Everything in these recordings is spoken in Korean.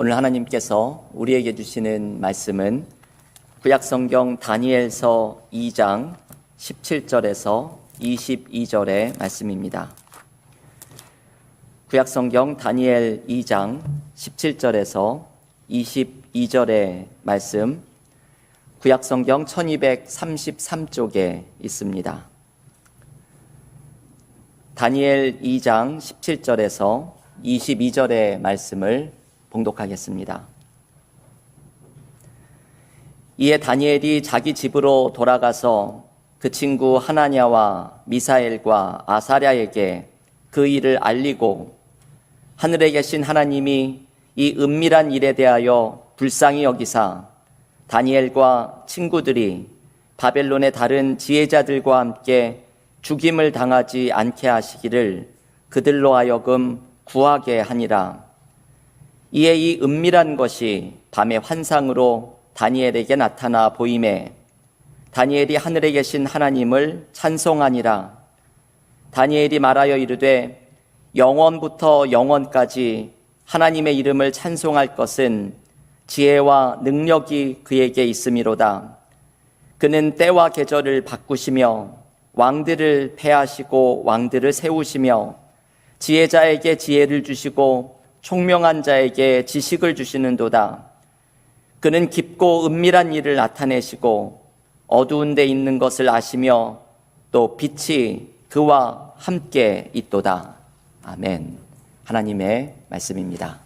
오늘 하나님께서 우리에게 주시는 말씀은 구약성경 다니엘서 2장 17절에서 22절의 말씀입니다. 구약성경 다니엘 2장 17절에서 22절의 말씀, 구약성경 1233쪽에 있습니다. 다니엘 2장 17절에서 22절의 말씀을 봉독하겠습니다. 이에 다니엘이 자기 집으로 돌아가서 그 친구 하나냐와 미사엘과 아사랴에게 그 일을 알리고 하늘에 계신 하나님이 이 은밀한 일에 대하여 불쌍히 여기사 다니엘과 친구들이 바벨론의 다른 지혜자들과 함께 죽임을 당하지 않게 하시기를 그들로 하여금 구하게 하니라. 이에 이 은밀한 것이 밤의 환상으로 다니엘에게 나타나 보이매 다니엘이 하늘에 계신 하나님을 찬송하니라. 다니엘이 말하여 이르되 영원부터 영원까지 하나님의 이름을 찬송할 것은 지혜와 능력이 그에게 있음이로다. 그는 때와 계절을 바꾸시며 왕들을 패하시고 왕들을 세우시며 지혜자에게 지혜를 주시고 총명한 자에게 지식을 주시는도다. 그는 깊고 은밀한 일을 나타내시고 어두운 데 있는 것을 아시며 또 빛이 그와 함께 있도다. 아멘. 하나님의 말씀입니다.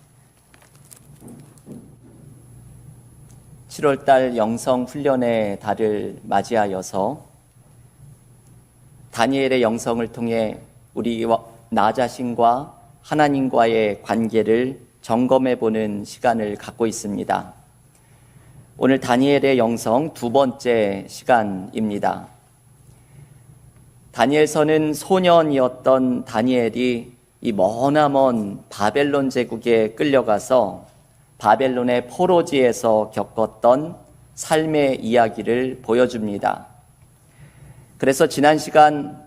7월달 영성훈련의 달을 맞이하여서 다니엘의 영성을 통해 나 자신과 하나님과의 관계를 점검해보는 시간을 갖고 있습니다. 오늘 다니엘의 영성 두 번째 시간입니다. 다니엘서는 소년이었던 다니엘이 이 머나먼 바벨론 제국에 끌려가서 바벨론의 포로지에서 겪었던 삶의 이야기를 보여줍니다. 그래서 지난 시간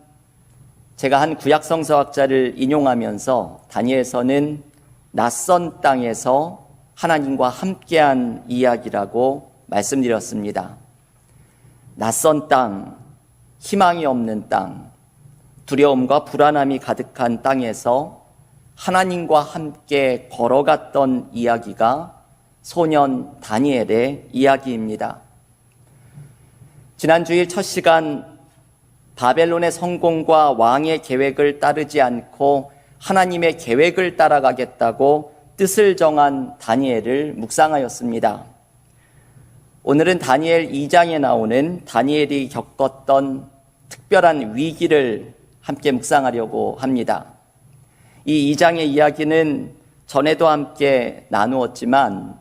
제가 한 구약성서학자를 인용하면서 다니엘서는 낯선 땅에서 하나님과 함께한 이야기라고 말씀드렸습니다. 낯선 땅, 희망이 없는 땅, 두려움과 불안함이 가득한 땅에서 하나님과 함께 걸어갔던 이야기가 소년 다니엘의 이야기입니다. 지난 주일 첫 시간 바벨론의 성공과 왕의 계획을 따르지 않고 하나님의 계획을 따라가겠다고 뜻을 정한 다니엘을 묵상하였습니다. 오늘은 다니엘 2장에 나오는 다니엘이 겪었던 특별한 위기를 함께 묵상하려고 합니다. 이 2장의 이야기는 전에도 함께 나누었지만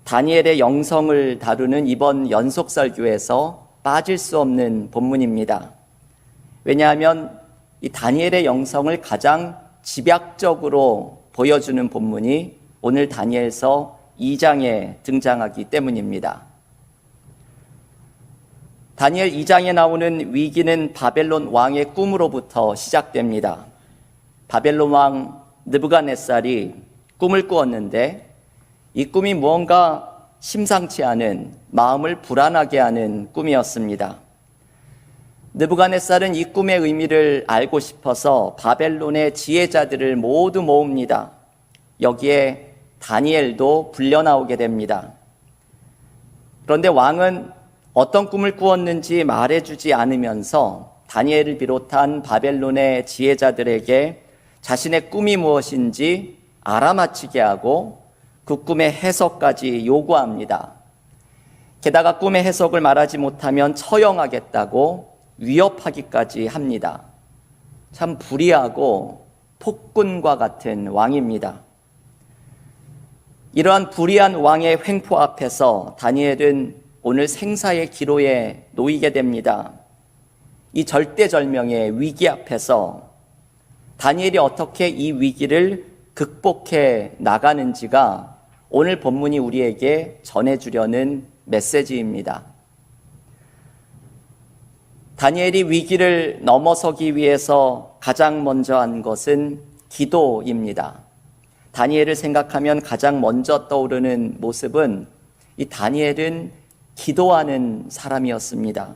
다니엘의 영성을 다루는 이번 연속설교에서 빠질 수 없는 본문입니다. 왜냐하면 이 다니엘의 영성을 가장 집약적으로 보여주는 본문이 오늘 다니엘서 2장에 등장하기 때문입니다. 다니엘 2장에 나오는 위기는 바벨론 왕의 꿈으로부터 시작됩니다. 바벨론 왕 느부갓네살이 꿈을 꾸었는데 이 꿈이 무언가 심상치 않은, 마음을 불안하게 하는 꿈이었습니다. 느부갓네살은 이 꿈의 의미를 알고 싶어서 바벨론의 지혜자들을 모두 모읍니다. 여기에 다니엘도 불려 나오게 됩니다. 그런데 왕은 어떤 꿈을 꾸었는지 말해주지 않으면서 다니엘을 비롯한 바벨론의 지혜자들에게 자신의 꿈이 무엇인지 알아맞히게 하고 그 꿈의 해석까지 요구합니다. 게다가 꿈의 해석을 말하지 못하면 처형하겠다고 위협하기까지 합니다. 참 불의하고 폭군과 같은 왕입니다. 이러한 불의한 왕의 횡포 앞에서 다니엘은 오늘 생사의 기로에 놓이게 됩니다. 이 절대절명의 위기 앞에서 다니엘이 어떻게 이 위기를 극복해 나가는지가 오늘 본문이 우리에게 전해주려는 메시지입니다. 다니엘이 위기를 넘어서기 위해서 가장 먼저 한 것은 기도입니다. 다니엘을 생각하면 가장 먼저 떠오르는 모습은 이 다니엘은 기도하는 사람이었습니다.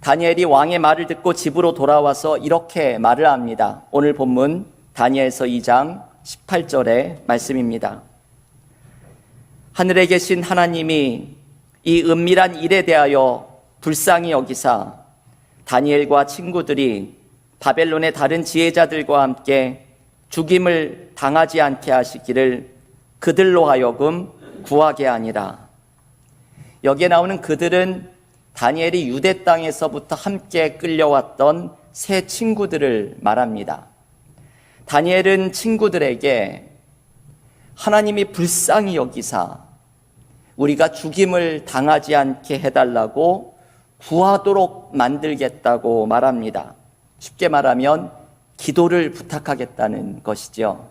다니엘이 왕의 말을 듣고 집으로 돌아와서 이렇게 말을 합니다. 오늘 본문 다니엘서 2장 18절의 말씀입니다. 하늘에 계신 하나님이 이 은밀한 일에 대하여 불쌍히 여기사 다니엘과 친구들이 바벨론의 다른 지혜자들과 함께 죽임을 당하지 않게 하시기를 그들로 하여금 구하게 하니라. 여기에 나오는 그들은 다니엘이 유대 땅에서부터 함께 끌려왔던 세 친구들을 말합니다. 다니엘은 친구들에게 하나님이 불쌍히 여기사 우리가 죽임을 당하지 않게 해달라고 구하도록 만들겠다고 말합니다. 쉽게 말하면 기도를 부탁하겠다는 것이죠.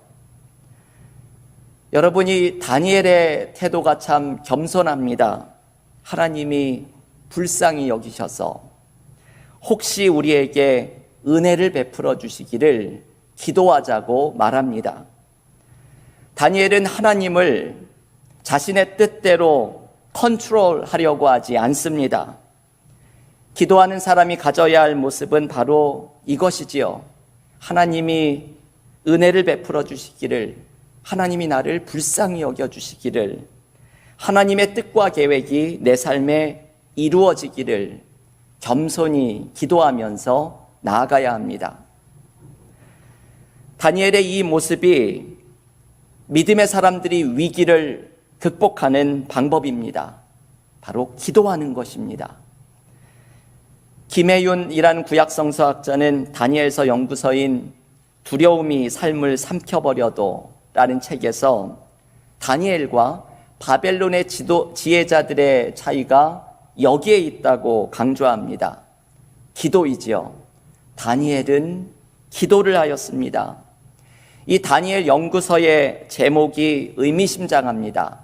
여러분이 다니엘의 태도가 참 겸손합니다. 하나님이 불쌍히 여기셔서 혹시 우리에게 은혜를 베풀어 주시기를 기도하자고 말합니다. 다니엘은 하나님을 자신의 뜻대로 컨트롤하려고 하지 않습니다. 기도하는 사람이 가져야 할 모습은 바로 이것이지요. 하나님이 은혜를 베풀어 주시기를, 하나님이 나를 불쌍히 여겨 주시기를, 하나님의 뜻과 계획이 내 삶에 이루어지기를 겸손히 기도하면서 나아가야 합니다. 다니엘의 이 모습이 믿음의 사람들이 위기를 극복하는 방법입니다. 바로 기도하는 것입니다. 김혜윤이라는 구약성서학자는 다니엘서 연구서인 두려움이 삶을 삼켜버려도 라는 책에서 다니엘과 바벨론의 지혜자들의 차이가 여기에 있다고 강조합니다. 기도이지요. 다니엘은 기도를 하였습니다. 이 다니엘 연구서의 제목이 의미심장합니다.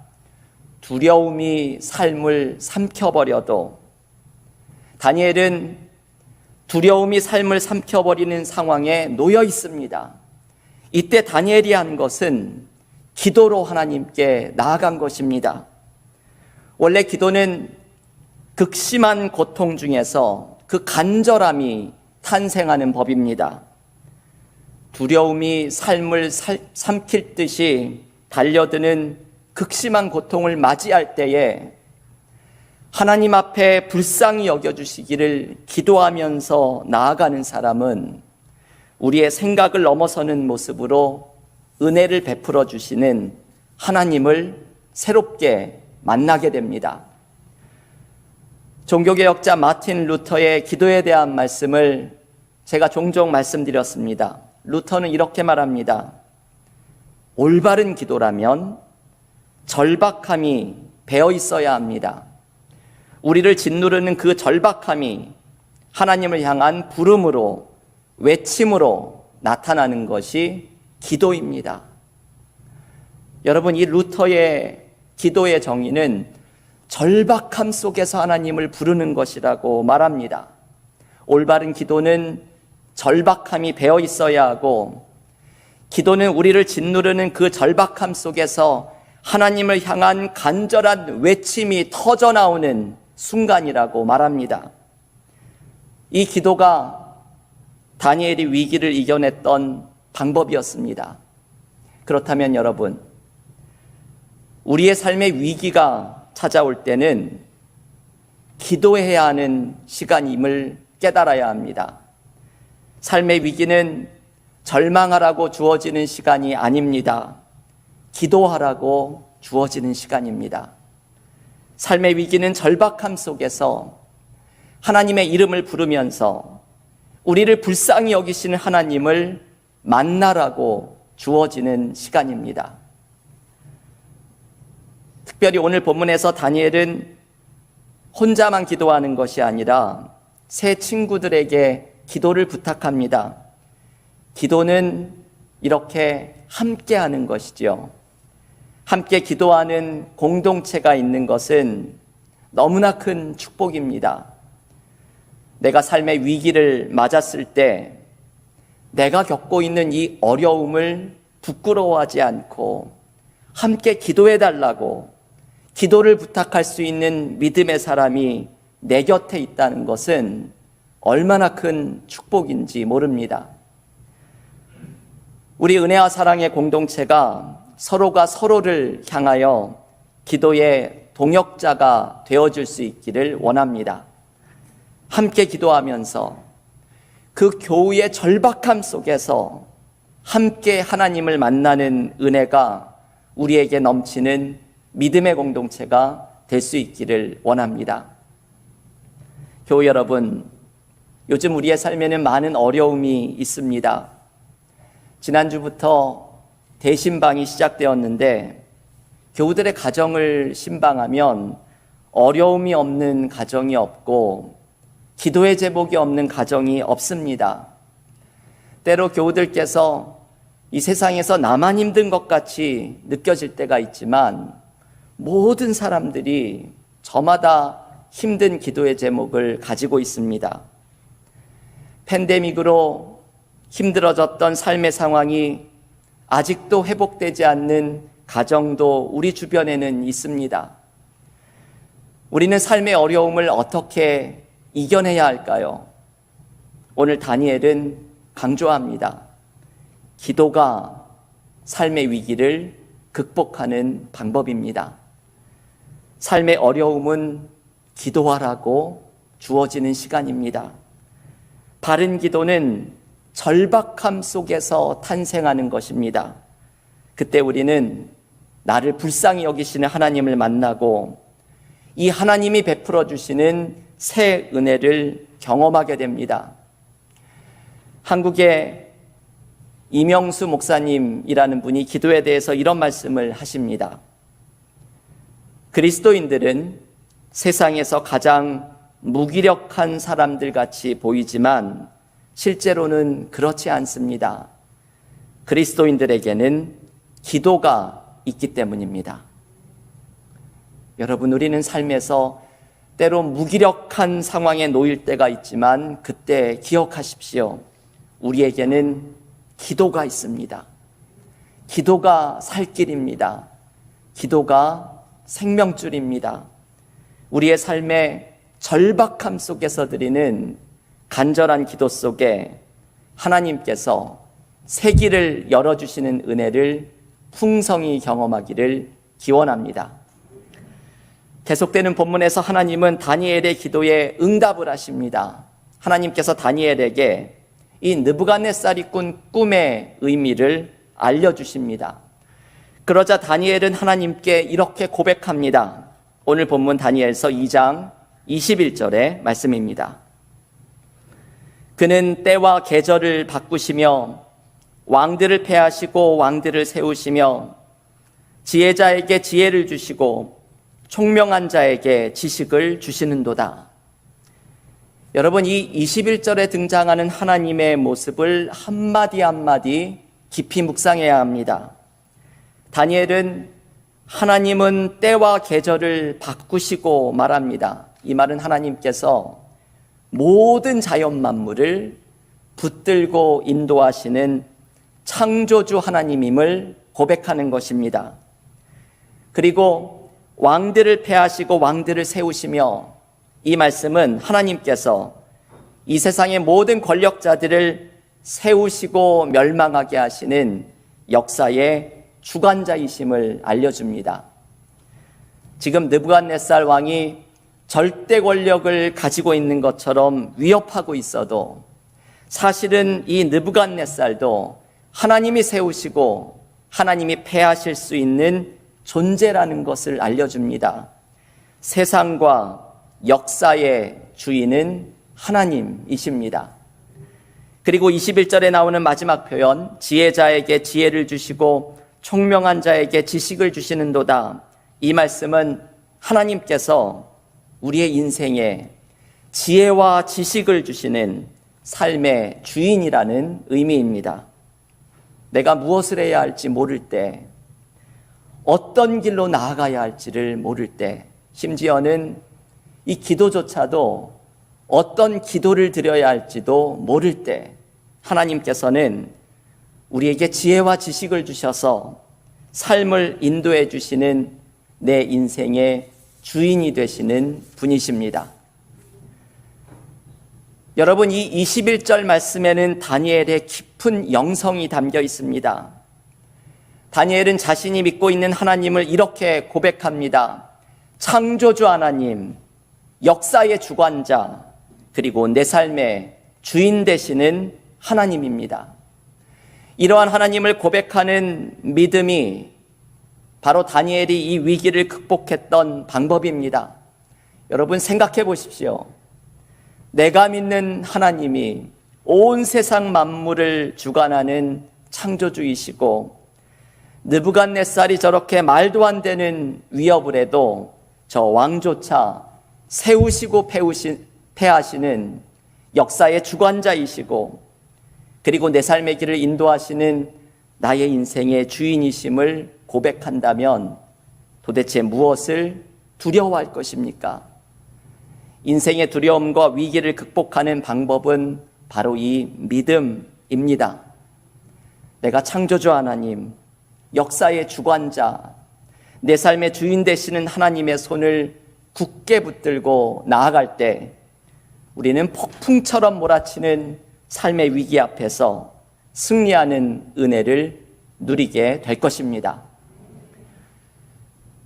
두려움이 삶을 삼켜버려도. 다니엘은 두려움이 삶을 삼켜버리는 상황에 놓여 있습니다. 이때 다니엘이 한 것은 기도로 하나님께 나아간 것입니다. 원래 기도는 극심한 고통 중에서 그 간절함이 탄생하는 법입니다. 두려움이 삶을 삼킬 듯이 달려드는 극심한 고통을 맞이할 때에 하나님 앞에 불쌍히 여겨주시기를 기도하면서 나아가는 사람은 우리의 생각을 넘어서는 모습으로 은혜를 베풀어 주시는 하나님을 새롭게 만나게 됩니다. 종교개혁자 마틴 루터의 기도에 대한 말씀을 제가 종종 말씀드렸습니다. 루터는 이렇게 말합니다. 올바른 기도라면 절박함이 배어 있어야 합니다. 우리를 짓누르는 그 절박함이 하나님을 향한 부름으로, 외침으로 나타나는 것이 기도입니다. 여러분, 이 루터의 기도의 정의는 절박함 속에서 하나님을 부르는 것이라고 말합니다. 올바른 기도는 절박함이 배어 있어야 하고, 기도는 우리를 짓누르는 그 절박함 속에서 하나님을 향한 간절한 외침이 터져나오는 순간이라고 말합니다. 이 기도가 다니엘이 위기를 이겨냈던 방법이었습니다. 그렇다면 여러분, 우리의 삶의 위기가 찾아올 때는 기도해야 하는 시간임을 깨달아야 합니다. 삶의 위기는 절망하라고 주어지는 시간이 아닙니다. 기도하라고 주어지는 시간입니다. 삶의 위기는 절박함 속에서 하나님의 이름을 부르면서 우리를 불쌍히 여기시는 하나님을 만나라고 주어지는 시간입니다. 특별히 오늘 본문에서 다니엘은 혼자만 기도하는 것이 아니라 세 친구들에게 기도를 부탁합니다. 기도는 이렇게 함께 하는 것이죠. 함께 기도하는 공동체가 있는 것은 너무나 큰 축복입니다. 내가 삶의 위기를 맞았을 때 내가 겪고 있는 이 어려움을 부끄러워하지 않고 함께 기도해달라고 기도를 부탁할 수 있는 믿음의 사람이 내 곁에 있다는 것은 얼마나 큰 축복인지 모릅니다. 우리 은혜와 사랑의 공동체가 서로가 서로를 향하여 기도의 동역자가 되어줄 수 있기를 원합니다. 함께 기도하면서 그 교우의 절박함 속에서 함께 하나님을 만나는 은혜가 우리에게 넘치는 믿음의 공동체가 될 수 있기를 원합니다. 교우 여러분, 요즘 우리의 삶에는 많은 어려움이 있습니다. 지난주부터 대신방이 시작되었는데 교우들의 가정을 신방하면 어려움이 없는 가정이 없고 기도의 제목이 없는 가정이 없습니다. 때로 교우들께서 이 세상에서 나만 힘든 것 같이 느껴질 때가 있지만 모든 사람들이 저마다 힘든 기도의 제목을 가지고 있습니다. 팬데믹으로 힘들어졌던 삶의 상황이 아직도 회복되지 않는 가정도 우리 주변에는 있습니다. 우리는 삶의 어려움을 어떻게 이겨내야 할까요? 오늘 다니엘은 강조합니다. 기도가 삶의 위기를 극복하는 방법입니다. 삶의 어려움은 기도하라고 주어지는 시간입니다. 바른 기도는 절박함 속에서 탄생하는 것입니다. 그때 우리는 나를 불쌍히 여기시는 하나님을 만나고 이 하나님이 베풀어 주시는 새 은혜를 경험하게 됩니다. 한국의 이명수 목사님이라는 분이 기도에 대해서 이런 말씀을 하십니다. 그리스도인들은 세상에서 가장 무기력한 사람들 같이 보이지만 실제로는 그렇지 않습니다. 그리스도인들에게는 기도가 있기 때문입니다. 여러분, 우리는 삶에서 때로 무기력한 상황에 놓일 때가 있지만 그때 기억하십시오. 우리에게는 기도가 있습니다. 기도가 살 길입니다. 기도가 생명줄입니다. 우리의 삶의 절박함 속에서 드리는 간절한 기도 속에 하나님께서 새 길을 열어주시는 은혜를 풍성히 경험하기를 기원합니다. 계속되는 본문에서 하나님은 다니엘의 기도에 응답을 하십니다. 하나님께서 다니엘에게 이 느부갓네살이 꾼 꿈의 의미를 알려주십니다. 그러자 다니엘은 하나님께 이렇게 고백합니다. 오늘 본문 다니엘서 2장 21절의 말씀입니다. 그는 때와 계절을 바꾸시며 왕들을 패하시고 왕들을 세우시며 지혜자에게 지혜를 주시고 총명한 자에게 지식을 주시는도다. 여러분, 이 21절에 등장하는 하나님의 모습을 한마디 한마디 깊이 묵상해야 합니다. 다니엘은 하나님은 때와 계절을 바꾸시고 말합니다. 이 말은 하나님께서 모든 자연 만물을 붙들고 인도하시는 창조주 하나님임을 고백하는 것입니다. 그리고 왕들을 패하시고 왕들을 세우시며, 이 말씀은 하나님께서 이 세상의 모든 권력자들을 세우시고 멸망하게 하시는 역사의 주관자이심을 알려줍니다. 지금 느부갓네살 왕이 절대 권력을 가지고 있는 것처럼 위협하고 있어도 사실은 이 느부갓네살도 하나님이 세우시고 하나님이 패하실 수 있는 존재라는 것을 알려줍니다. 세상과 역사의 주인은 하나님이십니다. 그리고 21절에 나오는 마지막 표현, 지혜자에게 지혜를 주시고 총명한 자에게 지식을 주시는도다. 이 말씀은 하나님께서 우리의 인생에 지혜와 지식을 주시는 삶의 주인이라는 의미입니다. 내가 무엇을 해야 할지 모를 때, 어떤 길로 나아가야 할지를 모를 때, 심지어는 이 기도조차도 어떤 기도를 드려야 할지도 모를 때, 하나님께서는 우리에게 지혜와 지식을 주셔서 삶을 인도해 주시는 내 인생의 주인이 되시는 분이십니다. 여러분, 이 21절 말씀에는 다니엘의 깊은 영성이 담겨 있습니다. 다니엘은 자신이 믿고 있는 하나님을 이렇게 고백합니다. 창조주 하나님, 역사의 주관자, 그리고 내 삶의 주인 되시는 하나님입니다. 이러한 하나님을 고백하는 믿음이 바로 다니엘이 이 위기를 극복했던 방법입니다. 여러분, 생각해 보십시오. 내가 믿는 하나님이 온 세상 만물을 주관하는 창조주이시고 느부갓네살이 저렇게 말도 안 되는 위협을 해도 저 왕조차 세우시고 패하시는 역사의 주관자이시고, 그리고 내 삶의 길을 인도하시는 나의 인생의 주인이심을 고백한다면 도대체 무엇을 두려워할 것입니까? 인생의 두려움과 위기를 극복하는 방법은 바로 이 믿음입니다. 내가 창조주 하나님, 역사의 주관자, 내 삶의 주인 되시는 하나님의 손을 굳게 붙들고 나아갈 때 우리는 폭풍처럼 몰아치는 삶의 위기 앞에서 승리하는 은혜를 누리게 될 것입니다.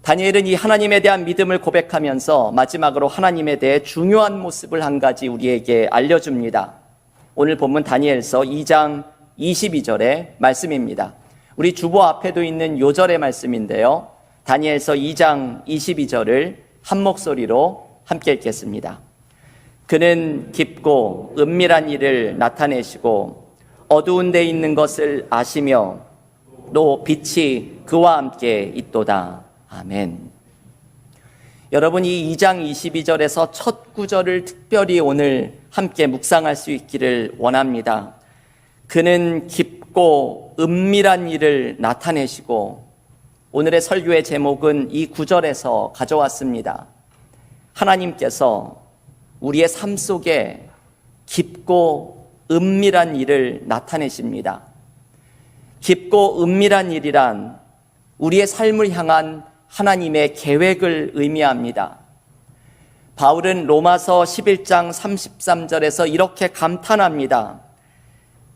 다니엘은 이 하나님에 대한 믿음을 고백하면서 마지막으로 하나님에 대해 중요한 모습을 한 가지 우리에게 알려줍니다. 오늘 본문 다니엘서 2장 22절의 말씀입니다. 우리 주보 앞에도 있는 요절의 말씀인데요. 다니엘서 2장 22절을 한 목소리로 함께 읽겠습니다. 그는 깊고 은밀한 일을 나타내시고 어두운 데 있는 것을 아시며 또 빛이 그와 함께 있도다. 아멘. 여러분, 이 2장 22절에서 첫 구절을 특별히 오늘 함께 묵상할 수 있기를 원합니다. 그는 깊고 은밀한 일을 나타내시고, 오늘의 설교의 제목은 이 구절에서 가져왔습니다. 하나님께서 우리의 삶 속에 깊고 은밀한 일을 나타내십니다. 깊고 은밀한 일이란 우리의 삶을 향한 하나님의 계획을 의미합니다. 바울은 로마서 11장 33절에서 이렇게 감탄합니다.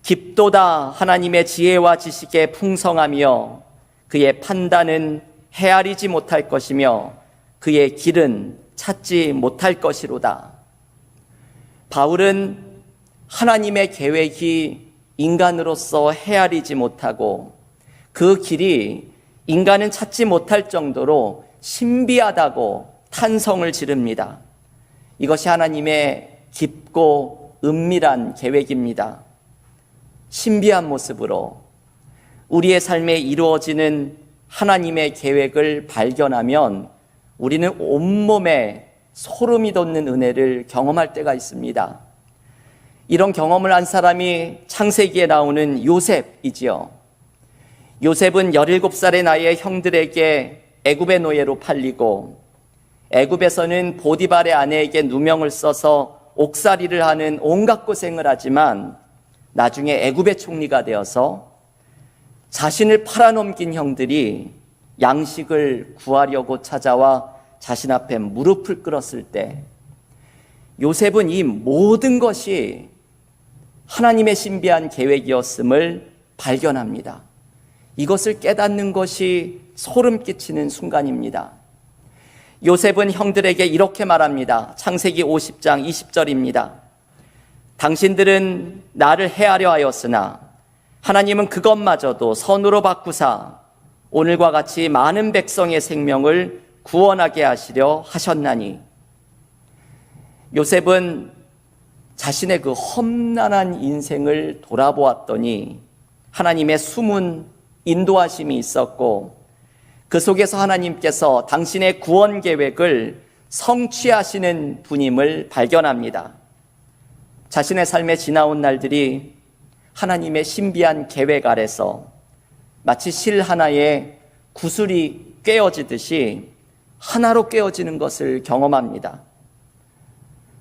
깊도다 하나님의 지혜와 지식의 풍성하며 그의 판단은 헤아리지 못할 것이며 그의 길은 찾지 못할 것이로다. 바울은 하나님의 계획이 인간으로서 헤아리지 못하고 그 길이 인간은 찾지 못할 정도로 신비하다고 탄성을 지릅니다. 이것이 하나님의 깊고 은밀한 계획입니다. 신비한 모습으로 우리의 삶에 이루어지는 하나님의 계획을 발견하면 우리는 온몸에 소름이 돋는 은혜를 경험할 때가 있습니다. 이런 경험을 한 사람이 창세기에 나오는 요셉이지요. 요셉은 17살의 나이에 형들에게 애굽의 노예로 팔리고, 애굽에서는 보디발의 아내에게 누명을 써서 옥살이를 하는 온갖 고생을 하지만 나중에 애굽의 총리가 되어서 자신을 팔아넘긴 형들이 양식을 구하려고 찾아와 자신 앞에 무릎을 꿇었을 때 요셉은 이 모든 것이 하나님의 신비한 계획이었음을 발견합니다. 이것을 깨닫는 것이 소름 끼치는 순간입니다. 요셉은 형들에게 이렇게 말합니다. 창세기 50장 20절입니다. 당신들은 나를 해하려 하였으나 하나님은 그것마저도 선으로 바꾸사 오늘과 같이 많은 백성의 생명을 구원하게 하시려 하셨나니. 요셉은 자신의 그 험난한 인생을 돌아보았더니 하나님의 숨은 인도하심이 있었고, 그 속에서 하나님께서 당신의 구원 계획을 성취하시는 분임을 발견합니다. 자신의 삶에 지나온 날들이 하나님의 신비한 계획 아래서 마치 실 하나에 구슬이 꿰어지듯이 하나로 꿰어지는 것을 경험합니다.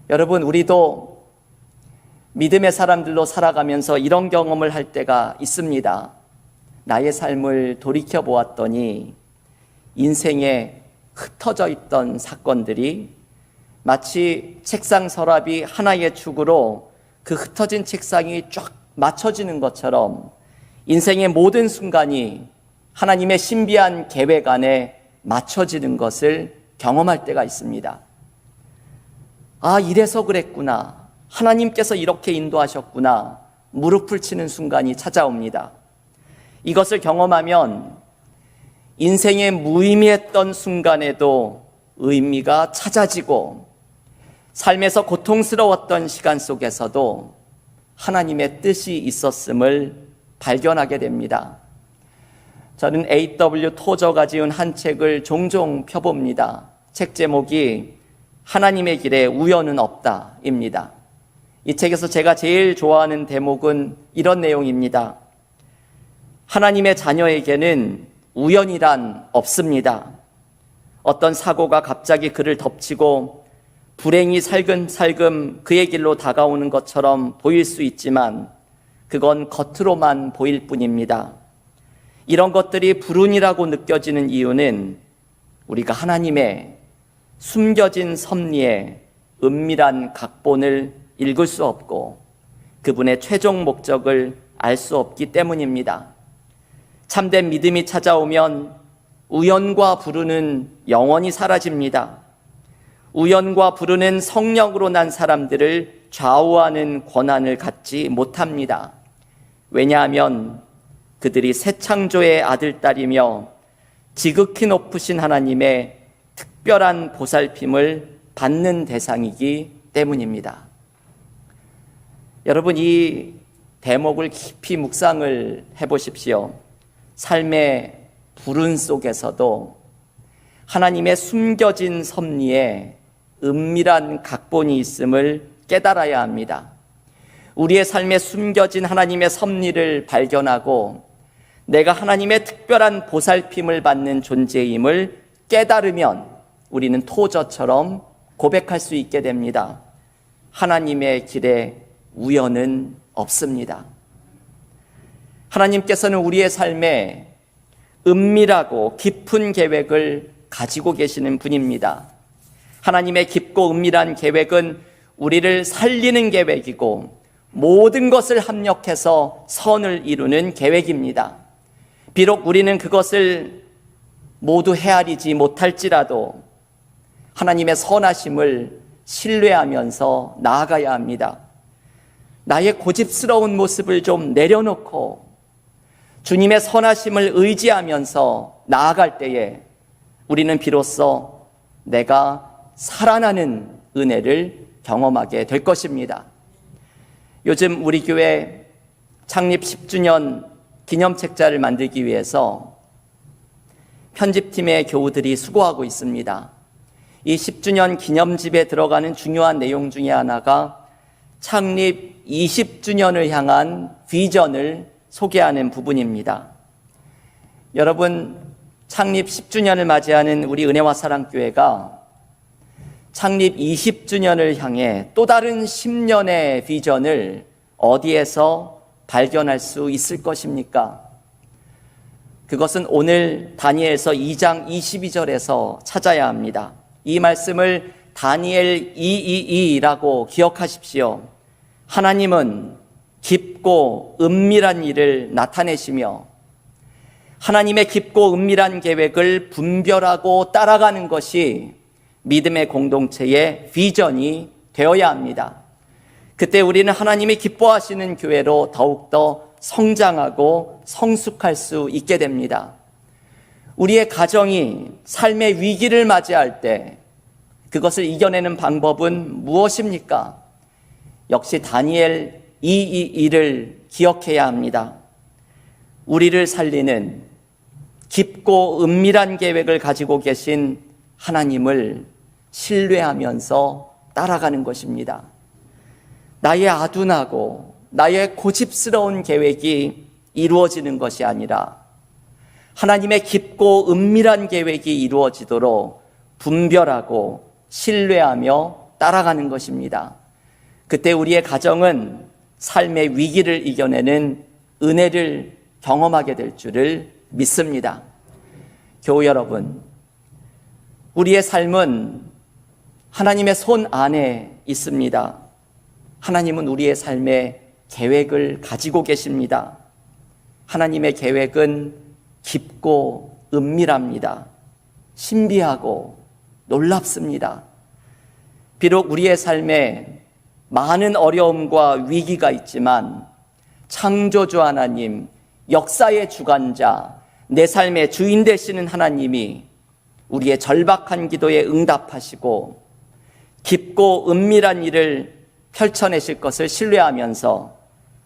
여러분, 우리도 믿음의 사람들로 살아가면서 이런 경험을 할 때가 있습니다. 나의 삶을 돌이켜 보았더니 인생에 흩어져 있던 사건들이 마치 책상 서랍이 하나의 축으로 그 흩어진 책상이 쫙 맞춰지는 것처럼 인생의 모든 순간이 하나님의 신비한 계획 안에 맞춰지는 것을 경험할 때가 있습니다. 아, 이래서 그랬구나. 하나님께서 이렇게 인도하셨구나. 무릎을 치는 순간이 찾아옵니다. 이것을 경험하면 인생의 무의미했던 순간에도 의미가 찾아지고 삶에서 고통스러웠던 시간 속에서도 하나님의 뜻이 있었음을 발견하게 됩니다. 저는 A.W. 토저가 지은 한 책을 종종 펴봅니다. 책 제목이 하나님의 길에 우연은 없다입니다. 이 책에서 제가 제일 좋아하는 대목은 이런 내용입니다. 하나님의 자녀에게는 우연이란 없습니다. 어떤 사고가 갑자기 그를 덮치고 불행이 살금살금 그의 길로 다가오는 것처럼 보일 수 있지만 그건 겉으로만 보일 뿐입니다. 이런 것들이 불운이라고 느껴지는 이유는 우리가 하나님의 숨겨진 섭리의 은밀한 각본을 읽을 수 없고 그분의 최종 목적을 알 수 없기 때문입니다. 참된 믿음이 찾아오면 우연과 불운은 영원히 사라집니다. 우연과 불운은 성령으로 난 사람들을 좌우하는 권한을 갖지 못합니다. 왜냐하면 그들이 새 창조의 아들, 딸이며 지극히 높으신 하나님의 특별한 보살핌을 받는 대상이기 때문입니다. 여러분, 이 대목을 깊이 묵상을 해보십시오. 삶의 불운 속에서도 하나님의 숨겨진 섭리에 은밀한 각본이 있음을 깨달아야 합니다. 우리의 삶에 숨겨진 하나님의 섭리를 발견하고 내가 하나님의 특별한 보살핌을 받는 존재임을 깨달으면 우리는 토저처럼 고백할 수 있게 됩니다. 하나님의 길에 우연은 없습니다. 하나님께서는 우리의 삶에 은밀하고 깊은 계획을 가지고 계시는 분입니다. 하나님의 깊고 은밀한 계획은 우리를 살리는 계획이고 모든 것을 합력해서 선을 이루는 계획입니다. 비록 우리는 그것을 모두 헤아리지 못할지라도 하나님의 선하심을 신뢰하면서 나아가야 합니다. 나의 고집스러운 모습을 좀 내려놓고 주님의 선하심을 의지하면서 나아갈 때에 우리는 비로소 내가 살아나는 은혜를 경험하게 될 것입니다. 요즘 우리 교회 창립 10주년 기념책자를 만들기 위해서 편집팀의 교우들이 수고하고 있습니다. 이 10주년 기념집에 들어가는 중요한 내용 중에 하나가 창립 20주년을 향한 비전을 소개하는 부분입니다. 여러분, 창립 10주년을 맞이하는 우리 은혜와 사랑교회가 창립 20주년을 향해 또 다른 10년의 비전을 어디에서 발견할 수 있을 것입니까? 그것은 오늘 다니엘서 2장 22절에서 찾아야 합니다. 이 말씀을 다니엘 222라고 기억하십시오. 하나님은 깊고 은밀한 일을 나타내시며 하나님의 깊고 은밀한 계획을 분별하고 따라가는 것이 믿음의 공동체의 비전이 되어야 합니다. 그때 우리는 하나님이 기뻐하시는 교회로 더욱더 성장하고 성숙할 수 있게 됩니다. 우리의 가정이 삶의 위기를 맞이할 때 그것을 이겨내는 방법은 무엇입니까? 역시 다니엘 222를 기억해야 합니다. 우리를 살리는 깊고 은밀한 계획을 가지고 계신 하나님을 신뢰하면서 따라가는 것입니다. 나의 아둔하고 나의 고집스러운 계획이 이루어지는 것이 아니라 하나님의 깊고 은밀한 계획이 이루어지도록 분별하고 신뢰하며 따라가는 것입니다. 그때 우리의 가정은 삶의 위기를 이겨내는 은혜를 경험하게 될 줄을 믿습니다. 교우 여러분, 우리의 삶은 하나님의 손 안에 있습니다. 하나님은 우리의 삶에 계획을 가지고 계십니다. 하나님의 계획은 깊고 은밀합니다. 신비하고 놀랍습니다. 비록 우리의 삶에 많은 어려움과 위기가 있지만 창조주 하나님, 역사의 주관자, 내 삶의 주인 되시는 하나님이 우리의 절박한 기도에 응답하시고 깊고 은밀한 일을 펼쳐내실 것을 신뢰하면서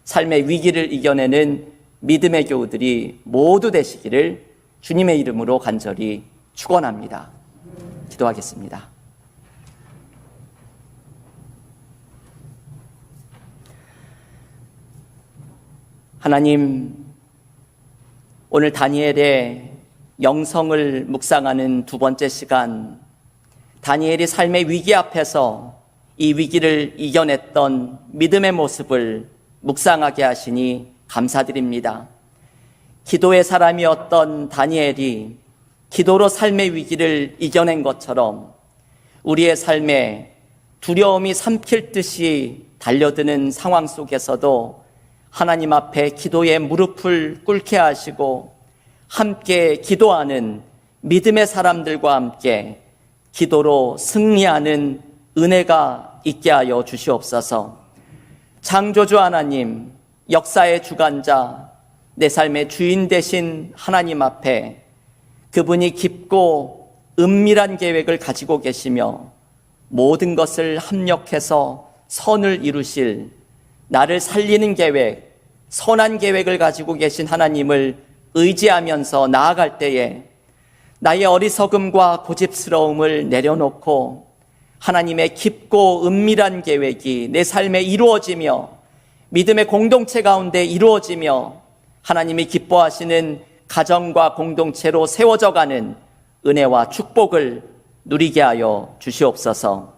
삶의 위기를 이겨내는 믿음의 교우들이 모두 되시기를 주님의 이름으로 간절히 축원합니다. 기도하겠습니다. 하나님, 오늘 다니엘의 영성을 묵상하는 두 번째 시간, 다니엘이 삶의 위기 앞에서 이 위기를 이겨냈던 믿음의 모습을 묵상하게 하시니 감사드립니다. 기도의 사람이었던 다니엘이 기도로 삶의 위기를 이겨낸 것처럼 우리의 삶에 두려움이 삼킬 듯이 달려드는 상황 속에서도 하나님 앞에 기도의 무릎을 꿇게 하시고 함께 기도하는 믿음의 사람들과 함께 기도로 승리하는 은혜가 있게 하여 주시옵소서. 창조주 하나님, 역사의 주관자, 내 삶의 주인 되신 하나님 앞에 그분이 깊고 은밀한 계획을 가지고 계시며 모든 것을 합력해서 선을 이루실 나를 살리는 계획, 선한 계획을 가지고 계신 하나님을 의지하면서 나아갈 때에 나의 어리석음과 고집스러움을 내려놓고 하나님의 깊고 은밀한 계획이 내 삶에 이루어지며 믿음의 공동체 가운데 이루어지며 하나님이 기뻐하시는 가정과 공동체로 세워져 가는 은혜와 축복을 누리게 하여 주시옵소서.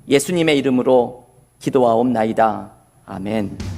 예수님의 이름으로 기도하옵나이다. 아멘.